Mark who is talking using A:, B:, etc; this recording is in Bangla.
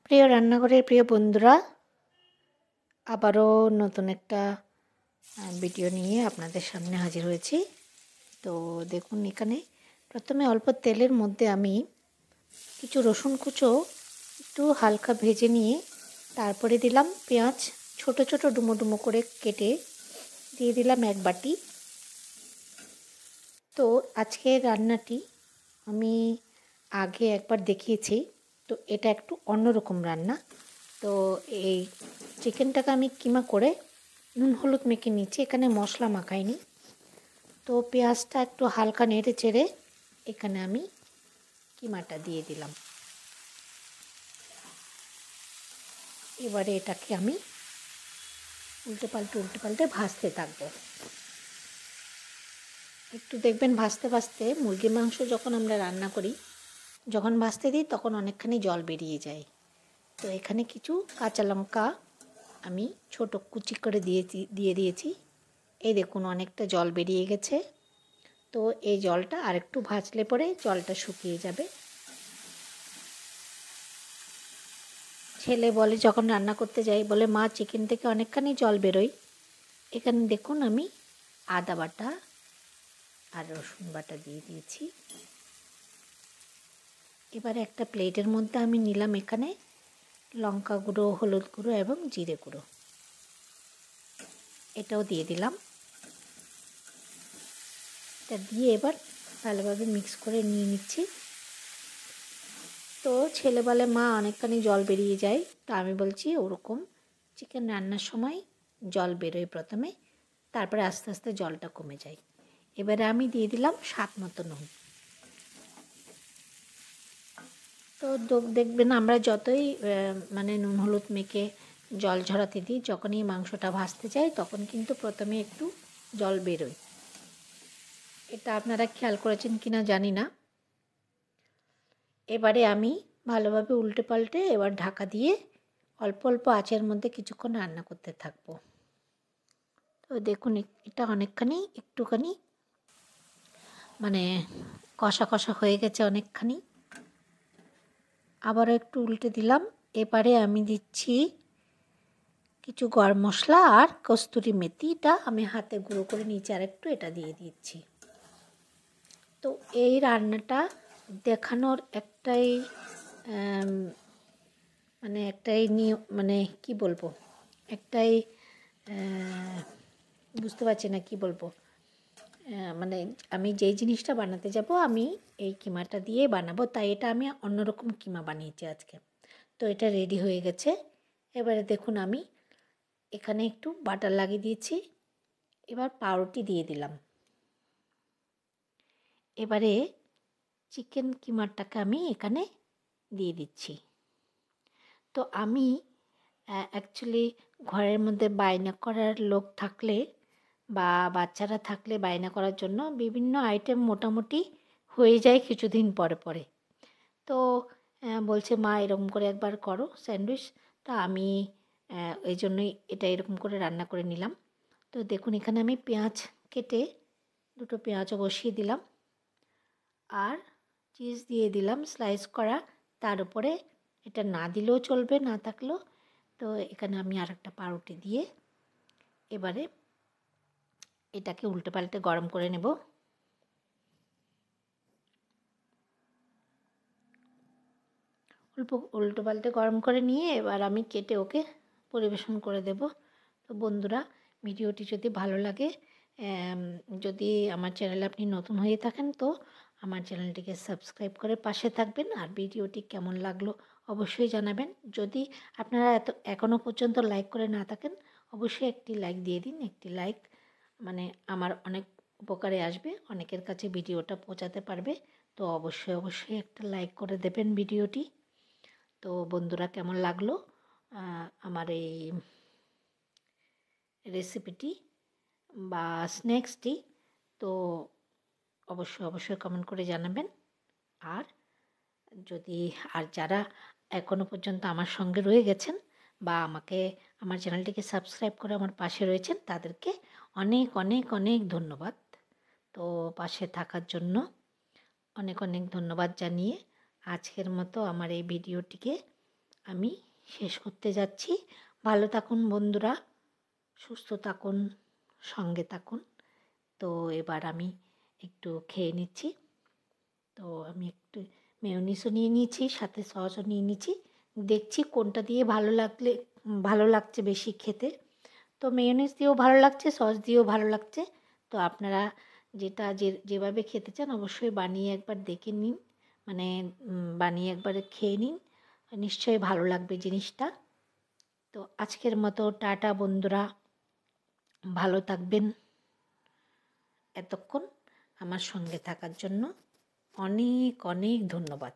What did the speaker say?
A: প্রিয় রান্নাঘরের প্রিয় বন্ধুরা, আবারও নতুন একটা ভিডিও নিয়ে আপনাদের সামনে হাজির হয়েছি। তো দেখুন, এখানে প্রথমে অল্প তেলের মধ্যে আমি কিছু রসুন কুচো একটু হালকা ভেজে নিয়ে তারপরে দিলাম পেঁয়াজ, ছোট ছোট ডুমো ডুমো করে কেটে দিয়ে দিলাম এক বাটি। তো আজকের রান্নাটি আমি আগে একবার দেখিয়েছি, তো এটা একটু অন্যরকম রান্না। তো এই চিকেনটাকে আমি কিমা করে নুন হলুদ মেখে নিচ্ছি, এখানে মশলা মাখাইনি। তো পেঁয়াজটা একটু হালকা নেড়ে চেড়ে এখানে আমি কিমাটা দিয়ে দিলাম। এবারে এটাকে আমি উল্টে পাল্টে ভাজতে থাকবো। একটু দেখবেন ভাজতে ভাজতে, মুরগির মাংস যখন আমরা রান্না করি, যখন ভাজতে দিই তখন অনেকখানি জল বেরিয়ে যায়। তো এখানে কিছু কাঁচা লঙ্কা আমি ছোট কুচি করে দিয়ে দিয়েছি। এই দেখুন, অনেকটা জল বেরিয়ে গেছে। তো এই জলটা আরেকটু ভাজলে পরে জলটা শুকিয়ে যাবে। ছেলে বলে, যখন রান্না করতে যাই, বলে মা চিকেন থেকে অনেকখানি জল বেরোয়। এখানে দেখুন আমি আদা বাটা আর রসুন বাটা দিয়ে দিয়েছি। এবারে একটা প্লেটের মধ্যে আমি নিলাম এখানে লঙ্কা গুঁড়ো, হলুদ গুঁড়ো এবং জিরে গুঁড়ো, এটাও দিয়ে দিলাম। এটা দিয়ে এবার ভালোভাবে মিক্স করে নিয়ে নিচ্ছি। তো ছেলে বলে মা অনেকখানি জল বেরিয়ে যায়। তো আমি বলছি, ওরকম চিকেন রান্নার সময় জল বেরোয় প্রথমে, তারপরে আস্তে আস্তে জলটা কমে যায়। এবারে আমি দিয়ে দিলাম স্বাদ মতো নুন। তো দেখবেন আমরা যতই মানে নুন হলুদ মেখে জল ঝরাতে দিই, যখনই মাংসটা ভাজতে যাই তখন কিন্তু প্রথমে একটু জল বেরোয়। এটা আপনারা খেয়াল করেছেন কিনা জানি না। এবারে আমি ভালোভাবে উল্টে পাল্টে এবার ঢাকা দিয়ে অল্প অল্প আঁচের মধ্যে কিছুক্ষণ রান্না করতে থাকবো। তো দেখুন, এটা অনেকখানি একটুখানি মানে কষা কষা হয়ে গেছে অনেকখানি। আবারও একটু উল্টে দিলাম। এবারে আমি দিচ্ছি কিছু গরম মশলা আর কস্তুরি মেথিটা আমি হাতে গুঁড়ো করে নিচে আরেকটু এটা দিয়ে দিচ্ছি। তো এই রান্নাটা দেখানোর একটাই একটাই নিয়ম, কি বলবো, একটাই বুঝতে পারছি না কি বলবো। আমি যেই জিনিসটা বানাতে যাব, আমি এই কিমাটা দিয়ে বানাবো, তাই এটা আমি অন্যরকম কিমা বানিয়েছি আজকে। তো এটা রেডি হয়ে গেছে। এবারে দেখুন, আমি এখানে একটু বাটার লাগিয়ে দিয়েছি। এবার পাউরুটি দিয়ে দিলাম। এবারে চিকেন কিমাটাকে আমি এখানে দিয়ে দিচ্ছি। তো আমি অ্যাকচুয়ালি ঘরের মধ্যে বায়না করার লোক থাকলে বা বাচ্চারা থাকলে বায়না করার জন্য বিভিন্ন আইটেম মোটামুটি হয়ে যায় কিছুদিন পরে পরে। তো বলছে মা এরকম করে একবার করো স্যান্ডউইচ। তো আমি এই জন্যই এটা এরকম করে রান্না করে নিলাম। তো দেখুন, এখানে আমি পেঁয়াজ কেটে দুটো পেঁয়াজও বসিয়ে দিলাম আর চিজ দিয়ে দিলাম স্লাইস করা। তার উপরে এটা না দিলেও চলবে, না থাকলেও। তো এখানে আমি আরেকটা পাউরুটি দিয়ে এবারে এটাকে উল্টে পাল্টে গরম করে নেব। উল্টো পাল্টে গরম করে নিয়ে এবার আমি কেটে ওকে পরিবেশন করে দেব। তো বন্ধুরা, ভিডিওটি যদি ভালো লাগে, যদি আমার চ্যানেলে আপনি নতুন হয়ে থাকেন, তো আমার চ্যানেলটিকে সাবস্ক্রাইব করে পাশে থাকবেন। আর ভিডিওটি কেমন লাগলো অবশ্যই জানাবেন। যদি আপনারা এখনও পর্যন্ত লাইক করে না থাকেন, অবশ্যই একটি লাইক দিয়ে দিন। একটি লাইক আমার অনেক উপকারে আসবে, অনেকের কাছে ভিডিওটা পৌঁছাতে পারবে। তো অবশ্যই একটা লাইক করে দেবেন ভিডিওটি। তো বন্ধুরা, কেমন লাগলো আমার এই রেসিপিটি বা স্ন্যাক্সটি, তো অবশ্যই কমেন্ট করে জানাবেন। আর যারা এখনও পর্যন্ত আমার সঙ্গে রয়ে গেছেন বা আমার চ্যানেলটিকে সাবস্ক্রাইব করে আমার পাশে রয়েছেন, তাদেরকে অনেক অনেক অনেক ধন্যবাদ। তো পাশে থাকার জন্য অনেক অনেক ধন্যবাদ জানিয়ে আজকের মতো আমার এই ভিডিওটিকে আমি শেষ করতে যাচ্ছি। ভালো থাকুন বন্ধুরা, সুস্থ থাকুন, সঙ্গে থাকুন। তো এবার আমি একটু খেয়ে নিচ্ছি। তো আমি একটু মেয়োনিজও নিয়ে নিয়েছি, সাথে সসও নিয়ে নিয়েছি। দেখছি কোনটা দিয়ে ভালো লাগছে বেশি খেতে। তো মেয়োনিজ দিয়েও ভালো লাগছে, সস দিয়েও ভালো লাগছে। তো আপনারা যেভাবে খেতে চান অবশ্যই বানিয়ে একবার দেখে নিন, মানে বানিয়ে একবার খেয়ে নিন, নিশ্চয়ই ভালো লাগবে জিনিসটা। তো আজকের মতো টাটা বন্ধুরা, ভালো থাকবেন। এতক্ষণ আমার সঙ্গে থাকার জন্য অনেক অনেক ধন্যবাদ।